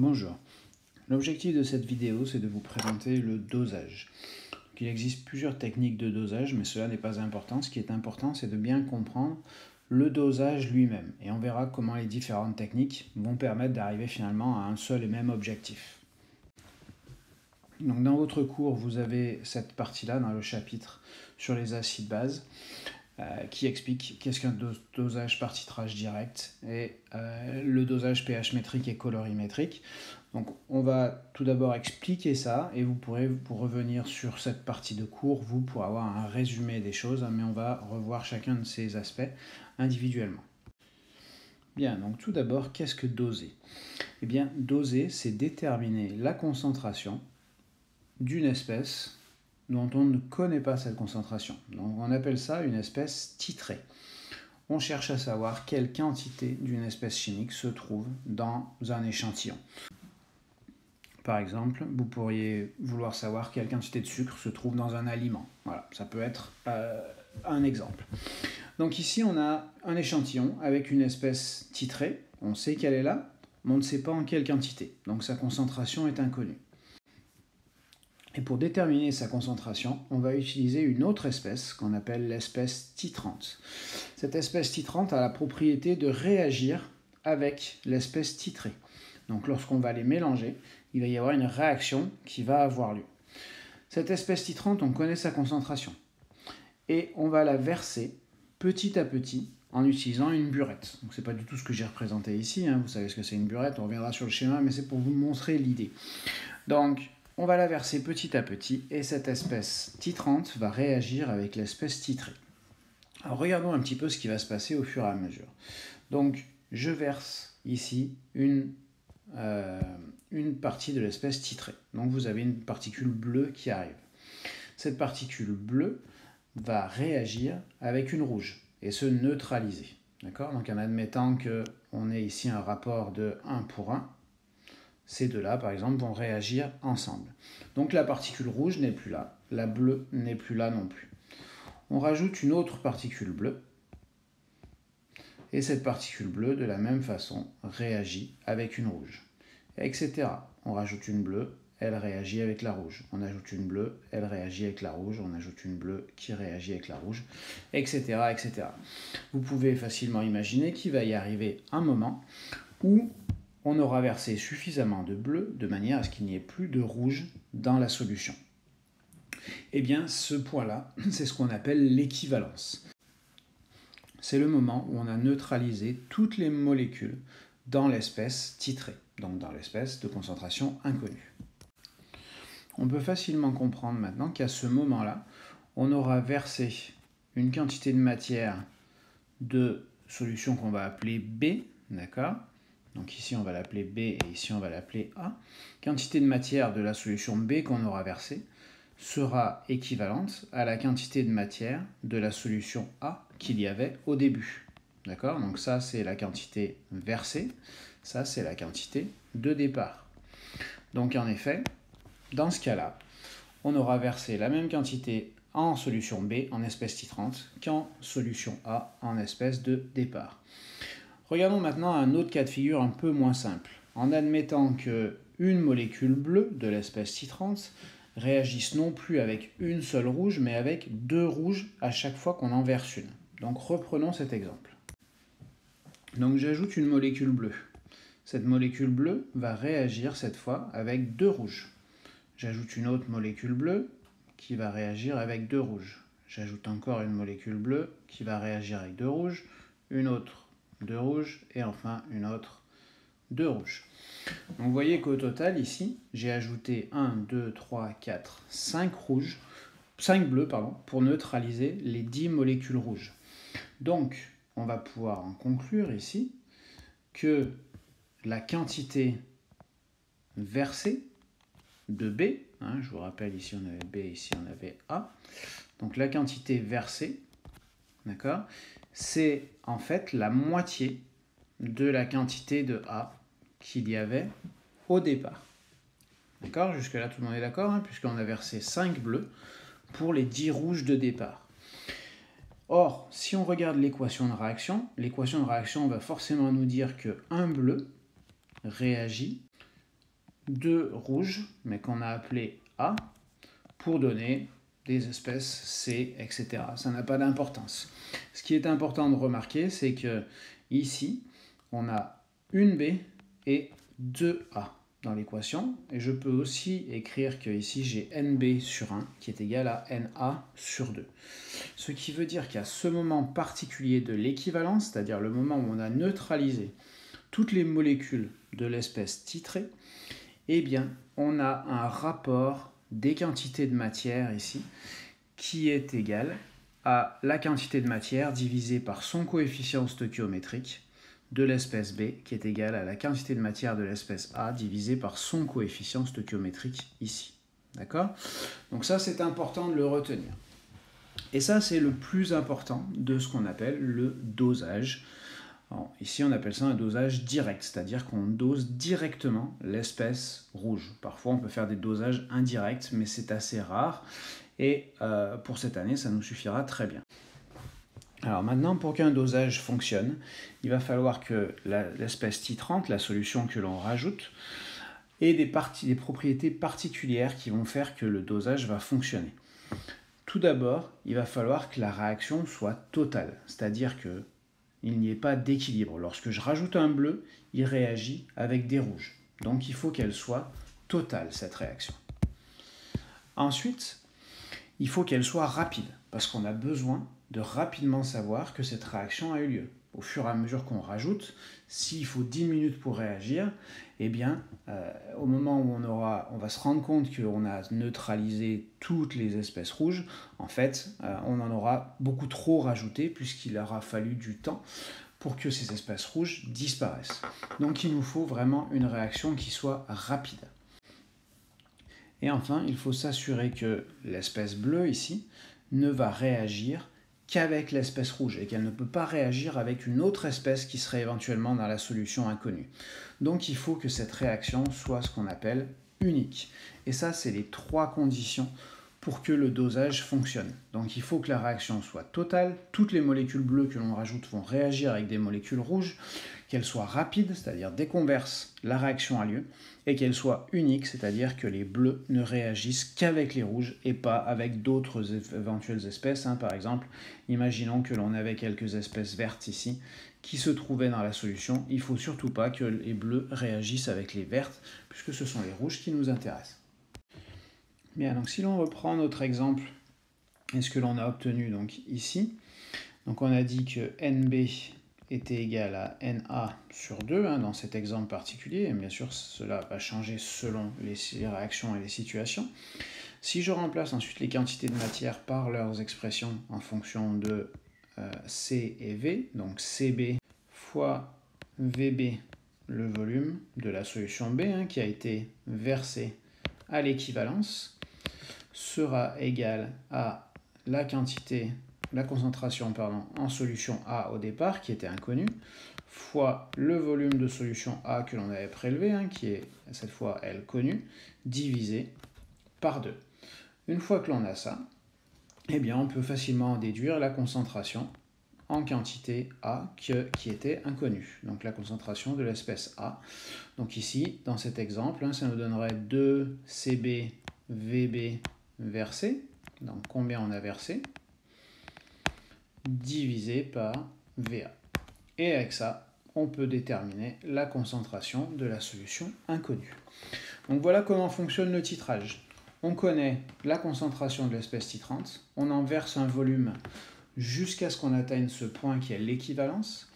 Bonjour. L'objectif de cette vidéo, c'est de vous présenter le dosage. Il existe plusieurs techniques de dosage, mais cela n'est pas important. Ce qui est important, c'est de bien comprendre le dosage lui-même. Et on verra comment les différentes techniques vont permettre d'arriver finalement à un seul et même objectif. Donc dans votre cours, vous avez cette partie-là dans le chapitre sur les acides bases qui explique qu'est-ce qu'un dosage par titrage direct et le dosage pH métrique et colorimétrique. Donc on va tout d'abord expliquer ça et vous pourrez vous revenir sur cette partie de cours, vous, pour avoir un résumé des choses, mais on va revoir chacun de ces aspects individuellement. Bien, donc tout d'abord, qu'est-ce que doser? Eh bien, doser, c'est déterminer la concentration d'une espèce dont on ne connaît pas cette concentration. Donc on appelle ça une espèce titrée. On cherche à savoir quelle quantité d'une espèce chimique se trouve dans un échantillon. Par exemple, vous pourriez vouloir savoir quelle quantité de sucre se trouve dans un aliment. Voilà, ça peut être un exemple. Donc ici, on a un échantillon avec une espèce titrée. On sait qu'elle est là, mais on ne sait pas en quelle quantité. Donc sa concentration est inconnue. Et pour déterminer sa concentration, on va utiliser une autre espèce qu'on appelle l'espèce titrante. Cette espèce titrante a la propriété de réagir avec l'espèce titrée. Donc lorsqu'on va les mélanger, il va y avoir une réaction qui va avoir lieu. Cette espèce titrante, on connaît sa concentration. Et on va la verser petit à petit en utilisant une burette. Donc c'est pas du tout ce que j'ai représenté ici, vous savez ce que c'est une burette, on reviendra sur le schéma, mais c'est pour vous montrer l'idée. Donc on va la verser petit à petit et cette espèce titrante va réagir avec l'espèce titrée. Alors regardons un petit peu ce qui va se passer au fur et à mesure. Donc je verse ici une partie de l'espèce titrée. Donc vous avez une particule bleue qui arrive. Cette particule bleue va réagir avec une rouge et se neutraliser. D'accord ? Donc en admettant qu'on ait ici un rapport de 1 pour 1, ces deux-là, par exemple, vont réagir ensemble. Donc la particule rouge n'est plus là, la bleue n'est plus là non plus. On rajoute une autre particule bleue, et cette particule bleue, de la même façon, réagit avec une rouge, etc. On rajoute une bleue, elle réagit avec la rouge. On ajoute une bleue, elle réagit avec la rouge. On ajoute une bleue qui réagit avec la rouge, etc., etc. Vous pouvez facilement imaginer qu'il va y arriver un moment où on aura versé suffisamment de bleu de manière à ce qu'il n'y ait plus de rouge dans la solution. Eh bien, ce point-là, c'est ce qu'on appelle l'équivalence. C'est le moment où on a neutralisé toutes les molécules dans l'espèce titrée, donc dans l'espèce de concentration inconnue. On peut facilement comprendre maintenant qu'à ce moment-là, on aura versé une quantité de matière de solution qu'on va appeler B, d'accord ? Donc ici on va l'appeler B et ici on va l'appeler A. Quantité de matière de la solution B qu'on aura versée sera équivalente à la quantité de matière de la solution A qu'il y avait au début. D'accord ? Donc ça c'est la quantité versée, ça c'est la quantité de départ. Donc en effet, dans ce cas-là, on aura versé la même quantité en solution B en espèce titrante qu'en solution A en espèce de départ. Regardons maintenant un autre cas de figure un peu moins simple. En admettant qu'une molécule bleue de l'espèce titrante réagisse non plus avec une seule rouge, mais avec deux rouges à chaque fois qu'on en verse une. Donc reprenons cet exemple. Donc j'ajoute une molécule bleue. Cette molécule bleue va réagir cette fois avec deux rouges. J'ajoute une autre molécule bleue qui va réagir avec deux rouges. J'ajoute encore une molécule bleue qui va réagir avec deux rouges, une autre, deux rouges, et enfin une autre, deux rouges. Donc vous voyez qu'au total ici, j'ai ajouté 1, 2, 3, 4, 5 rouges, 5 bleus pour neutraliser les 10 molécules rouges. Donc on va pouvoir en conclure ici que la quantité versée de B, je vous rappelle ici on avait B, ici on avait A, donc la quantité versée, d'accord, c'est en fait la moitié de la quantité de A qu'il y avait au départ. D'accord, jusque là tout le monde est d'accord, puisqu'on a versé 5 bleus pour les 10 rouges de départ. Or, si on regarde l'équation de réaction va forcément nous dire que un bleu réagit 2 rouges, mais qu'on a appelé A, pour donner des espèces C, etc. Ça n'a pas d'importance. Ce qui est important de remarquer, c'est que ici, on a une B et 2 A dans l'équation. Et je peux aussi écrire que ici, j'ai NB sur 1 qui est égal à NA sur 2. Ce qui veut dire qu'à ce moment particulier de l'équivalence, c'est-à-dire le moment où on a neutralisé toutes les molécules de l'espèce titrée, eh bien, on a un rapport des quantités de matière ici qui est égal à la quantité de matière divisée par son coefficient stoichiométrique de l'espèce B qui est égal à la quantité de matière de l'espèce A divisée par son coefficient stoichiométrique ici. D'accord? Donc ça, c'est important de le retenir. Et ça, c'est le plus important de ce qu'on appelle le dosage. Alors, ici, on appelle ça un dosage direct, c'est-à-dire qu'on dose directement l'espèce rouge. Parfois, on peut faire des dosages indirects, mais c'est assez rare. Et pour cette année, ça nous suffira très bien. Alors maintenant, pour qu'un dosage fonctionne, il va falloir que l'espèce titrante, la solution que l'on rajoute, ait des propriétés particulières qui vont faire que le dosage va fonctionner. Tout d'abord, il va falloir que la réaction soit totale, c'est-à-dire qu'il n'y ait pas d'équilibre. Lorsque je rajoute un bleu, il réagit avec des rouges. Donc il faut qu'elle soit totale, cette réaction. Ensuite, il faut qu'elle soit rapide, parce qu'on a besoin de rapidement savoir que cette réaction a eu lieu. Au fur et à mesure qu'on rajoute, s'il faut 10 minutes pour réagir, eh bien, au moment où on va se rendre compte qu'on a neutralisé toutes les espèces rouges, en fait, on en aura beaucoup trop rajouté, puisqu'il aura fallu du temps pour que ces espèces rouges disparaissent. Donc il nous faut vraiment une réaction qui soit rapide. Et enfin, il faut s'assurer que l'espèce bleue ici ne va réagir qu'avec l'espèce rouge et qu'elle ne peut pas réagir avec une autre espèce qui serait éventuellement dans la solution inconnue. Donc il faut que cette réaction soit ce qu'on appelle unique. Et ça, c'est les 3 conditions pour que le dosage fonctionne. Donc il faut que la réaction soit totale, toutes les molécules bleues que l'on rajoute vont réagir avec des molécules rouges, qu'elle soit rapide, c'est-à-dire dès qu'on verse, la réaction a lieu, et qu'elle soit unique, c'est-à-dire que les bleus ne réagissent qu'avec les rouges et pas avec d'autres éventuelles espèces. Par exemple, imaginons que l'on avait quelques espèces vertes ici qui se trouvaient dans la solution. Il ne faut surtout pas que les bleus réagissent avec les vertes, puisque ce sont les rouges qui nous intéressent. Bien, donc si l'on reprend notre exemple et ce que l'on a obtenu donc ici, donc on a dit que NB était égal à NA sur 2 dans cet exemple particulier, et bien sûr cela va changer selon les réactions et les situations. Si je remplace ensuite les quantités de matière par leurs expressions en fonction de C et V, donc CB fois VB, le volume de la solution B qui a été versé à l'équivalence, sera égal à la concentration en solution A au départ, qui était inconnue, fois le volume de solution A que l'on avait prélevé, qui est cette fois L connue, divisé par 2. Une fois que l'on a ça, eh bien, on peut facilement déduire la concentration en quantité A qui était inconnue, donc la concentration de l'espèce A. Donc ici, dans cet exemple, ça nous donnerait 2 CB VB versé, donc combien on a versé, divisé par VA. Et avec ça, on peut déterminer la concentration de la solution inconnue. Donc voilà comment fonctionne le titrage. On connaît la concentration de l'espèce titrante, on en verse un volume jusqu'à ce qu'on atteigne ce point qui est l'équivalence,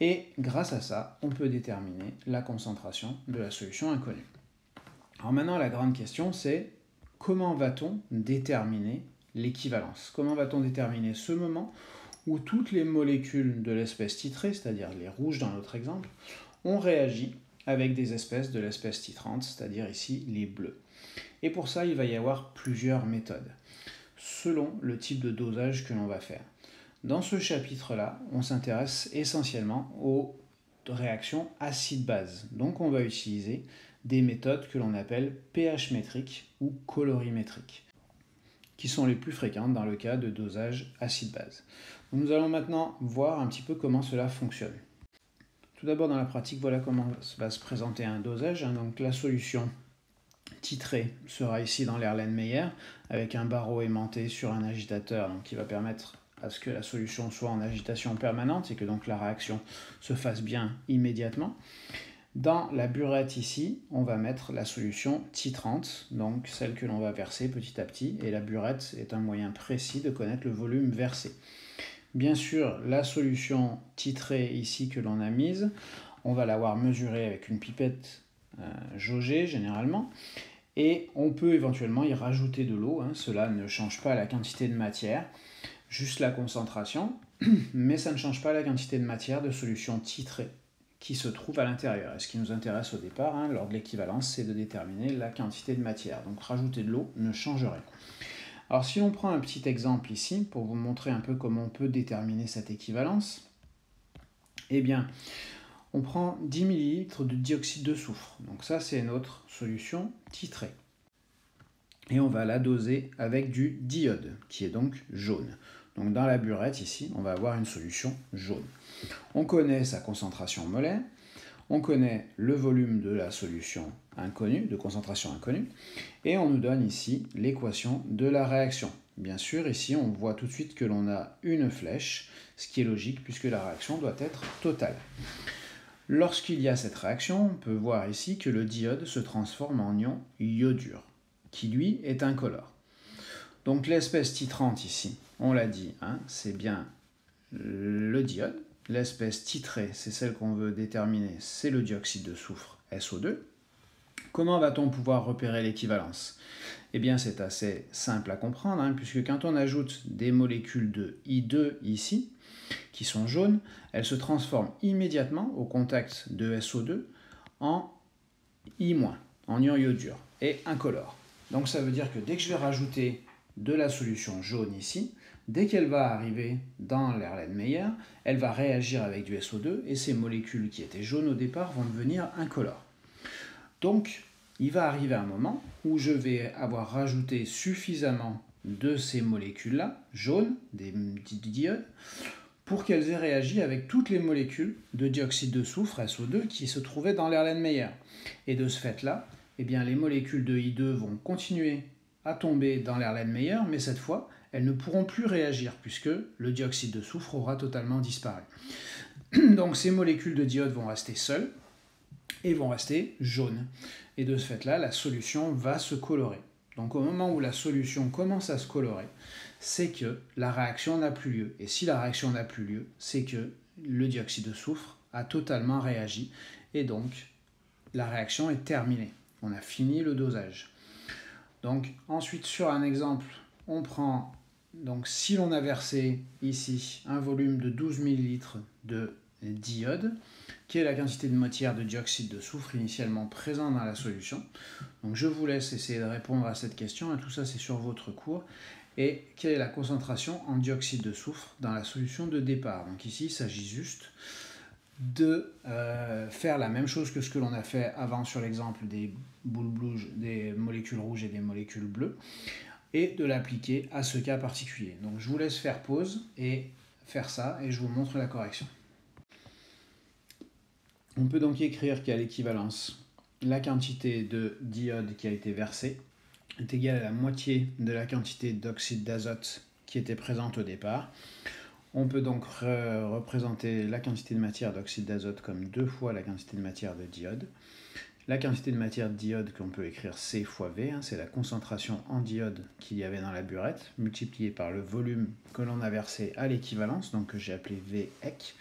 et grâce à ça, on peut déterminer la concentration de la solution inconnue. Alors maintenant, la grande question, c'est comment va-t-on déterminer l'équivalence? Comment va-t-on déterminer ce moment où toutes les molécules de l'espèce titrée, c'est-à-dire les rouges dans notre exemple, ont réagi avec des espèces de l'espèce titrante, c'est-à-dire ici les bleus? Et pour ça, il va y avoir plusieurs méthodes, selon le type de dosage que l'on va faire. Dans ce chapitre-là, on s'intéresse essentiellement aux réactions acide-base. Donc on va utiliser des méthodes que l'on appelle pH métrique ou colorimétrique, qui sont les plus fréquentes dans le cas de dosage acide-base. Nous allons maintenant voir un petit peu comment cela fonctionne. Tout d'abord, dans la pratique, voilà comment va se présenter un dosage. Donc la solution titrée sera ici dans l'Erlenmeyer, avec un barreau aimanté sur un agitateur, donc qui va permettre à ce que la solution soit en agitation permanente et que donc la réaction se fasse bien immédiatement. Dans la burette ici, on va mettre la solution titrante, donc celle que l'on va verser petit à petit, et la burette est un moyen précis de connaître le volume versé. Bien sûr, la solution titrée ici que l'on a mise, on va l'avoir mesurée avec une pipette jaugée généralement, et on peut éventuellement y rajouter de l'eau, cela ne change pas la quantité de matière, juste la concentration, mais ça ne change pas la quantité de matière de solution titrée qui se trouve à l'intérieur. Et ce qui nous intéresse au départ, lors de l'équivalence, c'est de déterminer la quantité de matière. Donc rajouter de l'eau ne change rien. Alors si on prend un petit exemple ici, pour vous montrer un peu comment on peut déterminer cette équivalence, eh bien, on prend 10 ml de dioxyde de soufre. Donc ça, c'est notre solution titrée. Et on va la doser avec du diode, qui est donc jaune. Donc dans la burette, ici, on va avoir une solution jaune. On connaît sa concentration molaire, on connaît le volume de la solution inconnue, de concentration inconnue, et on nous donne ici l'équation de la réaction. Bien sûr, ici, on voit tout de suite que l'on a une flèche, ce qui est logique puisque la réaction doit être totale. Lorsqu'il y a cette réaction, on peut voir ici que le diode se transforme en ion iodure, qui lui est incolore. Donc l'espèce titrante ici, on l'a dit, c'est bien le diode. L'espèce titrée, c'est celle qu'on veut déterminer, c'est le dioxyde de soufre, SO2. Comment va-t-on pouvoir repérer l'équivalence? Eh bien, c'est assez simple à comprendre, puisque quand on ajoute des molécules de I2 ici, qui sont jaunes, elles se transforment immédiatement au contact de SO2 en I-, en ion iodure, et incolore. Donc ça veut dire que dès que je vais rajouter de la solution jaune ici, dès qu'elle va arriver dans l'Erlenmeyer, elle va réagir avec du SO2 et ces molécules qui étaient jaunes au départ vont devenir incolores. Donc, il va arriver un moment où je vais avoir rajouté suffisamment de ces molécules-là, jaunes, des diodes, pour qu'elles aient réagi avec toutes les molécules de dioxyde de soufre, SO2, qui se trouvaient dans l'Erlenmeyer. Et de ce fait-là, eh bien, les molécules de I2 vont continuer à tomber dans l'Erlenmeyer, mais cette fois, elles ne pourront plus réagir puisque le dioxyde de soufre aura totalement disparu. Donc ces molécules de diode vont rester seules et vont rester jaunes. Et de ce fait-là, la solution va se colorer. Donc au moment où la solution commence à se colorer, c'est que la réaction n'a plus lieu. Et si la réaction n'a plus lieu, c'est que le dioxyde de soufre a totalement réagi et donc la réaction est terminée. On a fini le dosage. Donc ensuite sur un exemple, on prend, donc si l'on a versé ici un volume de 12 ml de d'iode, qui est la quantité de matière de dioxyde de soufre initialement présent dans la solution. Donc je vous laisse essayer de répondre à cette question, tout ça c'est sur votre cours. Et quelle est la concentration en dioxyde de soufre dans la solution de départ? Donc ici il s'agit juste de faire la même chose que ce que l'on a fait avant sur l'exemple des boules blouses, des molécules rouges et des molécules bleues, et de l'appliquer à ce cas particulier. Donc je vous laisse faire pause et faire ça, et je vous montre la correction. On peut donc écrire qu'à l'équivalence, la quantité de d'iode qui a été versée est égale à la moitié de la quantité d'oxyde d'azote qui était présente au départ. On peut donc représenter la quantité de matière d'oxyde d'azote comme 2 fois la quantité de matière de d'iode. La quantité de matière de d'iode qu'on peut écrire C fois V, c'est la concentration en d'iode qu'il y avait dans la burette, multipliée par le volume que l'on a versé à l'équivalence, donc que j'ai appelé VEC,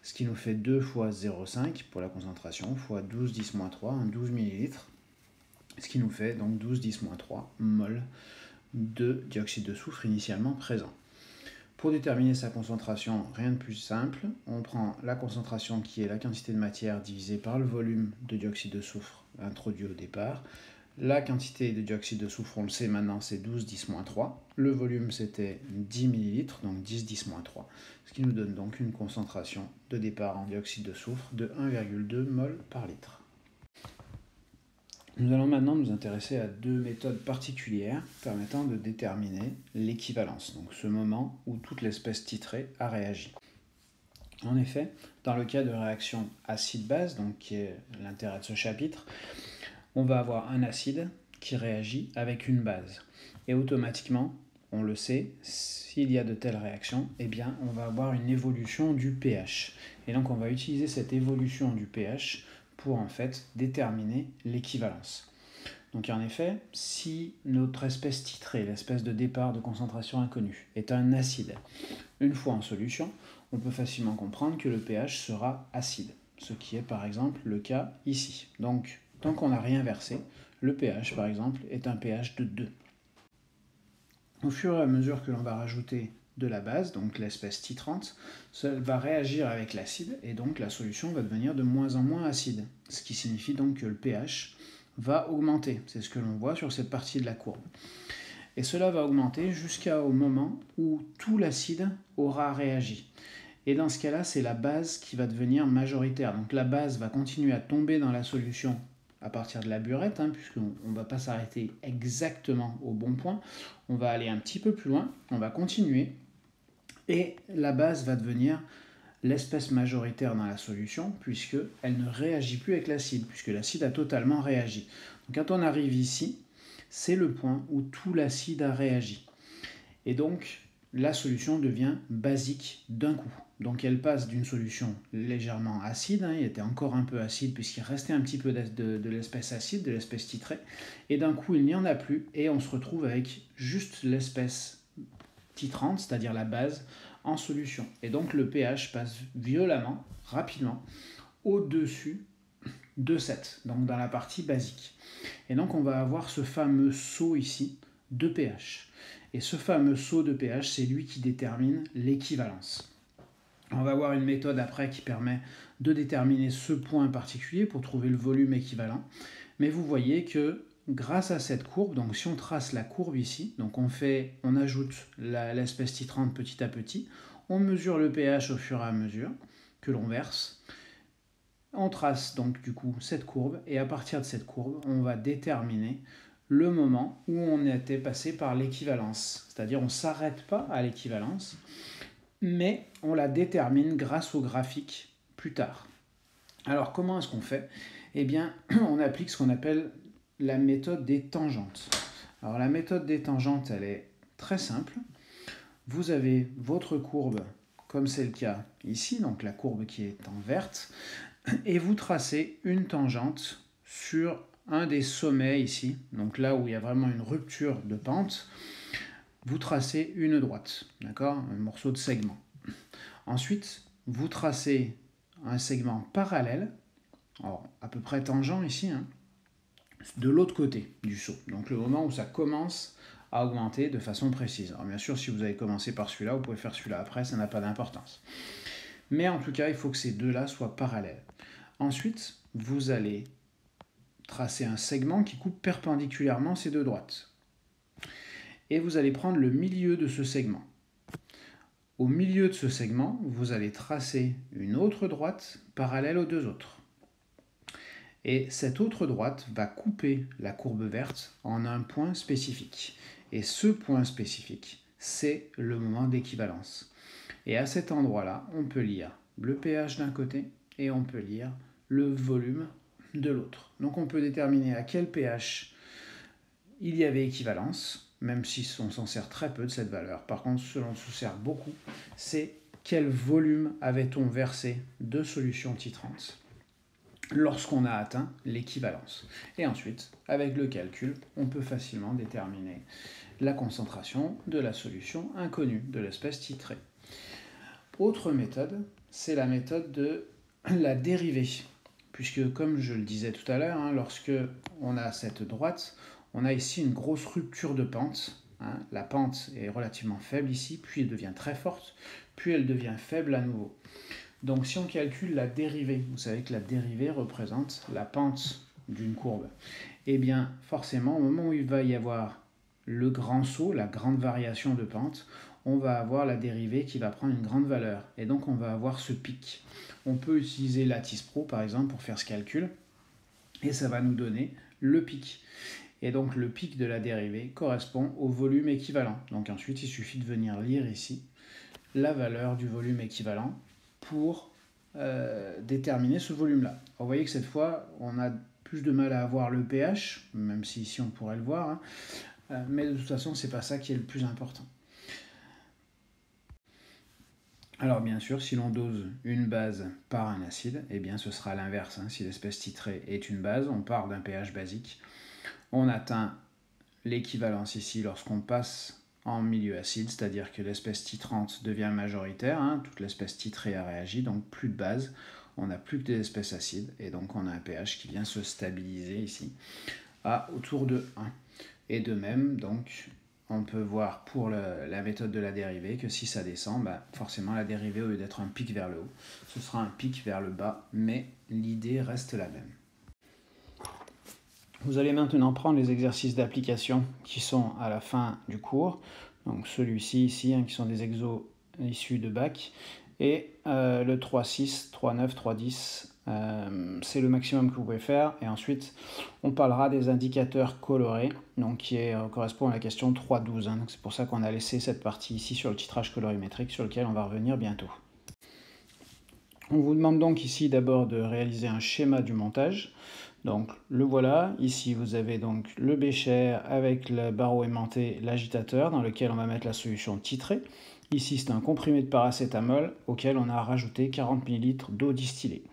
ce qui nous fait 2 fois 0,5 pour la concentration, fois 12 10-3, 12 ml, ce qui nous fait donc 12 10-3 mol de dioxyde de soufre initialement présent. Pour déterminer sa concentration, rien de plus simple, on prend la concentration qui est la quantité de matière divisée par le volume de dioxyde de soufre introduit au départ. La quantité de dioxyde de soufre, on le sait maintenant, c'est 12 10-3. Le volume, c'était 10 ml, donc 10 10-3, ce qui nous donne donc une concentration de départ en dioxyde de soufre de 1,2 mol par litre. Nous allons maintenant nous intéresser à deux méthodes particulières permettant de déterminer l'équivalence, donc ce moment où toute l'espèce titrée a réagi. En effet, dans le cas de réaction acide-base, donc qui est l'intérêt de ce chapitre, on va avoir un acide qui réagit avec une base. Et automatiquement, on le sait, s'il y a de telles réactions, eh bien, on va avoir une évolution du pH. Et donc, on va utiliser cette évolution du pH pour en fait déterminer l'équivalence. Donc en effet, si notre espèce titrée, l'espèce de départ de concentration inconnue, est un acide, une fois en solution, on peut facilement comprendre que le pH sera acide, ce qui est par exemple le cas ici. Donc, tant qu'on n'a rien versé, le pH par exemple est un pH de 2. Au fur et à mesure que l'on va rajouter de la base, donc l'espèce titrante, ça va réagir avec l'acide et donc la solution va devenir de moins en moins acide, ce qui signifie donc que le pH va augmenter. C'est ce que l'on voit sur cette partie de la courbe. Et cela va augmenter jusqu'au moment où tout l'acide aura réagi. Et dans ce cas-là, c'est la base qui va devenir majoritaire. Donc la base va continuer à tomber dans la solution à partir de la burette, puisqu'on ne va pas s'arrêter exactement au bon point. On va aller un petit peu plus loin, on va continuer, et la base va devenir l'espèce majoritaire dans la solution, puisqu'elle ne réagit plus avec l'acide, puisque l'acide a totalement réagi. Donc quand on arrive ici, c'est le point où tout l'acide a réagi. Et donc, la solution devient basique d'un coup. Donc elle passe d'une solution légèrement acide, il était encore un peu acide puisqu'il restait un petit peu de l'espèce acide, de l'espèce titrée, et d'un coup il n'y en a plus, et on se retrouve avec juste l'espèce titrante, c'est-à-dire la base, en solution. Et donc le pH passe violemment, rapidement, au-dessus de 7, donc dans la partie basique. Et donc on va avoir ce fameux saut ici de pH. Et ce fameux saut de pH, c'est lui qui détermine l'équivalence. On va avoir une méthode après qui permet de déterminer ce point particulier pour trouver le volume équivalent. Mais vous voyez que grâce à cette courbe, donc si on trace la courbe ici, donc on ajoute l'espèce titrante petit à petit, on mesure le pH au fur et à mesure que l'on verse. On trace donc du coup cette courbe et à partir de cette courbe, on va déterminer le moment où on était passé par l'équivalence. C'est-à-dire on ne s'arrête pas à l'équivalence, mais on la détermine grâce au graphique plus tard. Alors comment est-ce qu'on fait? Eh bien, on applique ce qu'on appelle la méthode des tangentes. Alors la méthode des tangentes, elle est très simple. Vous avez votre courbe, comme c'est le cas ici, donc la courbe qui est en verte, et vous tracez une tangente sur un des sommets ici, donc là où il y a vraiment une rupture de pente, vous tracez une droite, d'accord, un morceau de segment. Ensuite, vous tracez un segment parallèle, alors à peu près tangent ici, de l'autre côté du saut, donc le moment où ça commence à augmenter de façon précise. Alors bien sûr, si vous avez commencé par celui-là, vous pouvez faire celui-là après, ça n'a pas d'importance. Mais en tout cas, il faut que ces deux-là soient parallèles. Ensuite, vous allez tracer un segment qui coupe perpendiculairement ces deux droites. Et vous allez prendre le milieu de ce segment. Au milieu de ce segment, vous allez tracer une autre droite parallèle aux deux autres. Et cette autre droite va couper la courbe verte en un point spécifique. Et ce point spécifique, c'est le moment d'équivalence. Et à cet endroit-là, on peut lire le pH d'un côté et on peut lire le volume de l'autre. Donc on peut déterminer à quel pH il y avait équivalence, même si on s'en sert très peu de cette valeur. Par contre, ce dont on se sert beaucoup, c'est quel volume avait-on versé de solution titrante lorsqu'on a atteint l'équivalence. Et ensuite, avec le calcul, on peut facilement déterminer la concentration de la solution inconnue de l'espèce titrée. Autre méthode, c'est la méthode de la dérivée. Puisque, comme je le disais tout à l'heure, lorsque on a cette droite, on a ici une grosse rupture de pente. La pente est relativement faible ici, puis elle devient très forte, puis elle devient faible à nouveau. Donc si on calcule la dérivée, vous savez que la dérivée représente la pente d'une courbe. Et bien forcément, au moment où il va y avoir le grand saut, la grande variation de pente, on va avoir la dérivée qui va prendre une grande valeur. Et donc on va avoir ce pic. On peut utiliser Lattice Pro par exemple pour faire ce calcul. Et ça va nous donner le pic. Et donc le pic de la dérivée correspond au volume équivalent. Donc ensuite il suffit de venir lire ici la valeur du volume équivalent pour déterminer ce volume-là. Vous voyez que cette fois, on a plus de mal à avoir le pH, même si ici on pourrait le voir, hein, mais de toute façon, c'est pas ça qui est le plus important. Alors bien sûr, si l'on dose une base par un acide, eh bien ce sera l'inverse. Hein. Si l'espèce titrée est une base, on part d'un pH basique. On atteint l'équivalence ici lorsqu'on passe en milieu acide, c'est-à-dire que l'espèce titrante devient majoritaire, hein. Toute l'espèce titrée a réagi, donc plus de base, on n'a plus que des espèces acides, et donc on a un pH qui vient se stabiliser ici à autour de 1. Et de même, donc, on peut voir pour la méthode de la dérivée que si ça descend, forcément la dérivée, au lieu d'être un pic vers le haut, ce sera un pic vers le bas, mais l'idée reste la même. Vous allez maintenant prendre les exercices d'application qui sont à la fin du cours, donc celui-ci ici, hein, qui sont des exos issus de bac, et le 3.6, 3.9, 3.10, c'est le maximum que vous pouvez faire, et ensuite on parlera des indicateurs colorés, donc qui correspond à la question 3.12, hein, donc c'est pour ça qu'on a laissé cette partie ici sur le titrage colorimétrique sur lequel on va revenir bientôt. On vous demande donc ici d'abord de réaliser un schéma du montage. Donc le voilà, ici vous avez donc le bécher avec le barreau aimanté, l'agitateur dans lequel on va mettre la solution titrée. Ici c'est un comprimé de paracétamol auquel on a rajouté 40 ml d'eau distillée.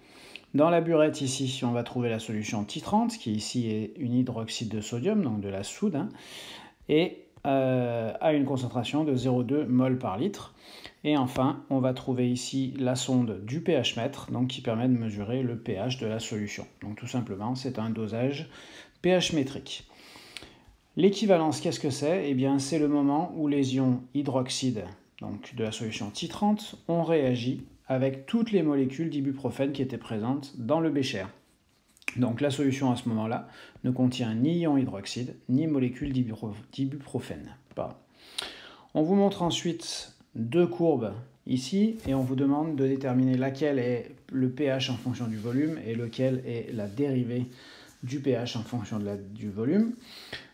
Dans la burette ici on va trouver la solution titrante qui ici est une hydroxyde de sodium, donc de la soude, hein, et à une concentration de 0,2 mol par litre. Et enfin, on va trouver ici la sonde du pH mètre, donc qui permet de mesurer le pH de la solution. Donc tout simplement, c'est un dosage pH métrique. L'équivalence, qu'est-ce que c'est? Eh bien, c'est le moment où les ions hydroxyde, donc de la solution titrante, ont réagi avec toutes les molécules d'ibuprofène qui étaient présentes dans le bécher. Donc la solution à ce moment-là ne contient ni ion hydroxyde, ni molécule d'ibuprofène. On vous montre ensuite deux courbes ici, et on vous demande de déterminer laquelle est le pH en fonction du volume et lequel est la dérivée du pH en fonction du volume.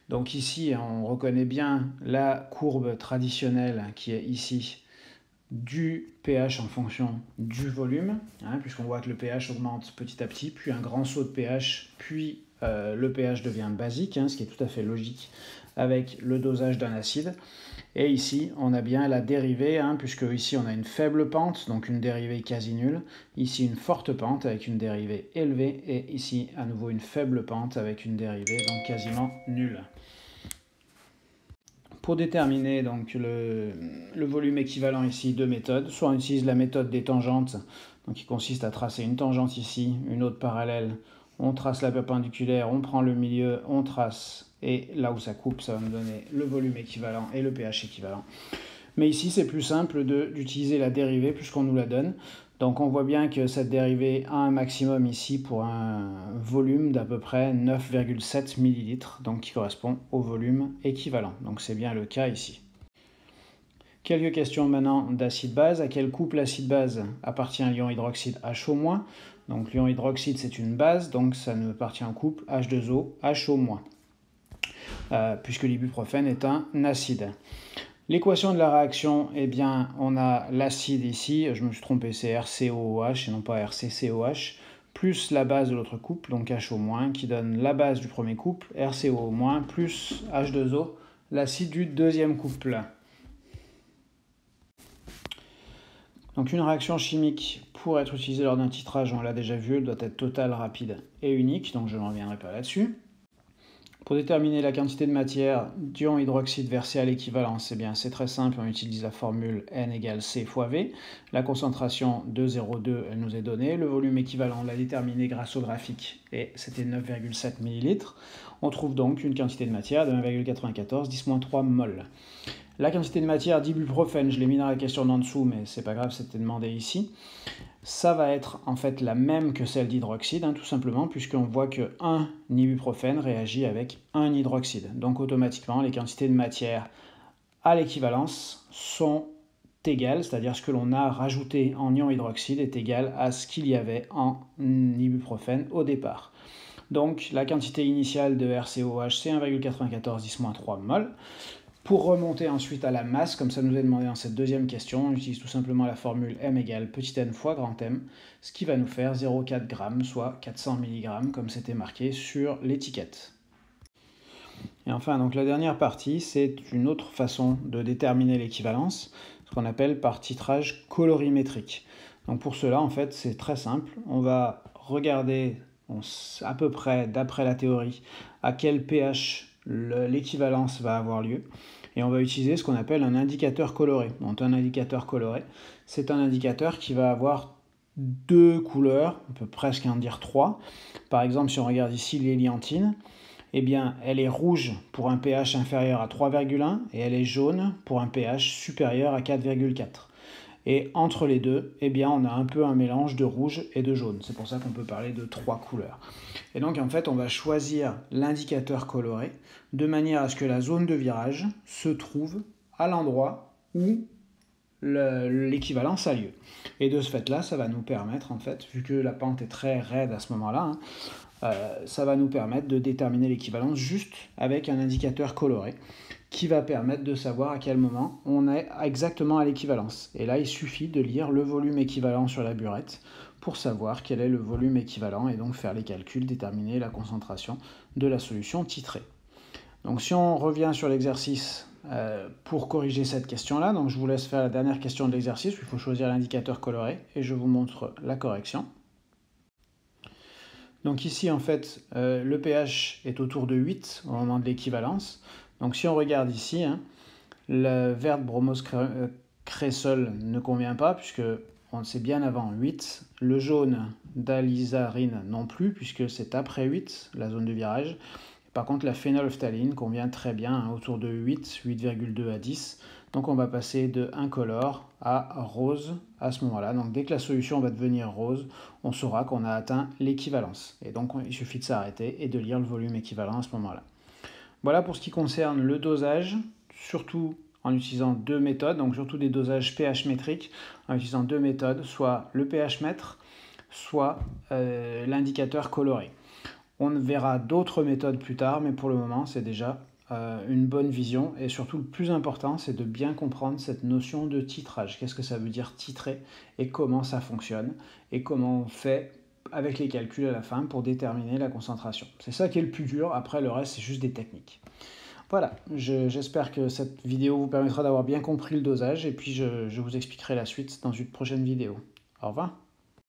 Donc ici, on reconnaît bien la courbe traditionnelle qui est ici du pH en fonction du volume, hein, puisqu'on voit que le pH augmente petit à petit, puis un grand saut de pH, puis le pH devient basique, hein, ce qui est tout à fait logique avec le dosage d'un acide. Et ici, on a bien la dérivée, hein, puisque ici on a une faible pente, donc une dérivée quasi nulle. Ici, une forte pente avec une dérivée élevée. Et ici, à nouveau, une faible pente avec une dérivée donc quasiment nulle. Pour déterminer donc le volume équivalent ici, deux méthodes. Soit on utilise la méthode des tangentes, donc qui consiste à tracer une tangente ici, une autre parallèle. On trace la perpendiculaire, on prend le milieu, on trace, et là où ça coupe, ça va me donner le volume équivalent et le pH équivalent. Mais ici, c'est plus simple d'utiliser la dérivée puisqu'on nous la donne. Donc on voit bien que cette dérivée a un maximum ici pour un volume d'à peu près 9,7 ml, donc qui correspond au volume équivalent. Donc c'est bien le cas ici. Quelques questions maintenant d'acide-base. À quel couple acide-base appartient l'ion hydroxyde HO-? Donc l'ion hydroxyde c'est une base, donc ça ne appartient au couple H2O, HO-, puisque l'ibuprofène est un acide. L'équation de la réaction, eh bien, on a l'acide ici, je me suis trompé, c'est RCOOH et non pas RCCOH, plus la base de l'autre couple, donc HO-, qui donne la base du premier couple, RCOO-, plus H2O, l'acide du deuxième couple. Donc une réaction chimique, pour être utilisée lors d'un titrage, on l'a déjà vu, elle doit être totale, rapide et unique, donc je ne reviendrai pas là-dessus. Pour déterminer la quantité de matière d'ion hydroxyde versée à l'équivalence, eh bien c'est très simple, on utilise la formule N égale C fois V. La concentration de 0,2, elle nous est donnée. Le volume équivalent, on l'a déterminé grâce au graphique, et c'était 9,7 ml. On trouve donc une quantité de matière de 1,94 10-3 mol. La quantité de matière d'ibuprofène, je l'ai mis dans la question d'en dessous, mais c'est pas grave, c'était demandé ici. Ça va être en fait la même que celle d'hydroxyde, hein, tout simplement, puisqu'on voit que 1 ibuprofène réagit avec 1 hydroxyde. Donc automatiquement, les quantités de matière à l'équivalence sont égales, c'est-à-dire ce que l'on a rajouté en ion hydroxyde est égal à ce qu'il y avait en ibuprofène au départ. Donc la quantité initiale de RCOH, c'est 1,94 10-3 mol. Pour remonter ensuite à la masse, comme ça nous est demandé dans cette deuxième question, on utilise tout simplement la formule m égale petit n fois grand M, ce qui va nous faire 0,4 g, soit 400 mg, comme c'était marqué sur l'étiquette. Et enfin, donc la dernière partie, c'est une autre façon de déterminer l'équivalence, ce qu'on appelle par titrage colorimétrique. Donc pour cela, en fait, c'est très simple. On va regarder à peu près, d'après la théorie, à quel pH l'équivalence va avoir lieu. Et on va utiliser ce qu'on appelle un indicateur coloré. Donc un indicateur coloré, c'est un indicateur qui va avoir deux couleurs, on peut presque en dire trois. Par exemple, si on regarde ici l'hélianthine, eh bien, elle est rouge pour un pH inférieur à 3,1 et elle est jaune pour un pH supérieur à 4,4. Et entre les deux, eh bien, on a un peu un mélange de rouge et de jaune. C'est pour ça qu'on peut parler de trois couleurs. Et donc, en fait, on va choisir l'indicateur coloré de manière à ce que la zone de virage se trouve à l'endroit où l'équivalence a lieu. Et de ce fait-là, ça va nous permettre, en fait, vu que la pente est très raide à ce moment-là, ça va nous permettre de déterminer l'équivalence juste avec un indicateur coloré qui va permettre de savoir à quel moment on est exactement à l'équivalence. Et là, il suffit de lire le volume équivalent sur la burette pour savoir quel est le volume équivalent et donc faire les calculs, déterminer la concentration de la solution titrée. Donc si on revient sur l'exercice pour corriger cette question-là, donc je vous laisse faire la dernière question de l'exercice où il faut choisir l'indicateur coloré et je vous montre la correction. Donc ici, en fait, le pH est autour de 8 au moment de l'équivalence. Donc si on regarde ici, hein, le vert de bromose crésol ne convient pas, puisque c'est bien avant 8. Le jaune d'alizarine non plus, puisque c'est après 8, la zone de virage. Par contre, la phénylphtaline convient très bien, hein, autour de 8, 8,2 à 10. Donc on va passer de incolore à rose à ce moment-là. Donc dès que la solution va devenir rose, on saura qu'on a atteint l'équivalence. Et donc il suffit de s'arrêter et de lire le volume équivalent à ce moment-là. Voilà pour ce qui concerne le dosage, surtout en utilisant deux méthodes, donc surtout des dosages pH métriques, en utilisant deux méthodes, soit le pH mètre, soit l'indicateur coloré. On verra d'autres méthodes plus tard, mais pour le moment, c'est déjà une bonne vision. Et surtout, le plus important, c'est de bien comprendre cette notion de titrage. Qu'est-ce que ça veut dire titrer et comment ça fonctionne et comment on fait avec les calculs à la fin pour déterminer la concentration. C'est ça qui est le plus dur. Après, le reste, c'est juste des techniques. Voilà, j'espère que cette vidéo vous permettra d'avoir bien compris le dosage et puis je vous expliquerai la suite dans une prochaine vidéo. Au revoir.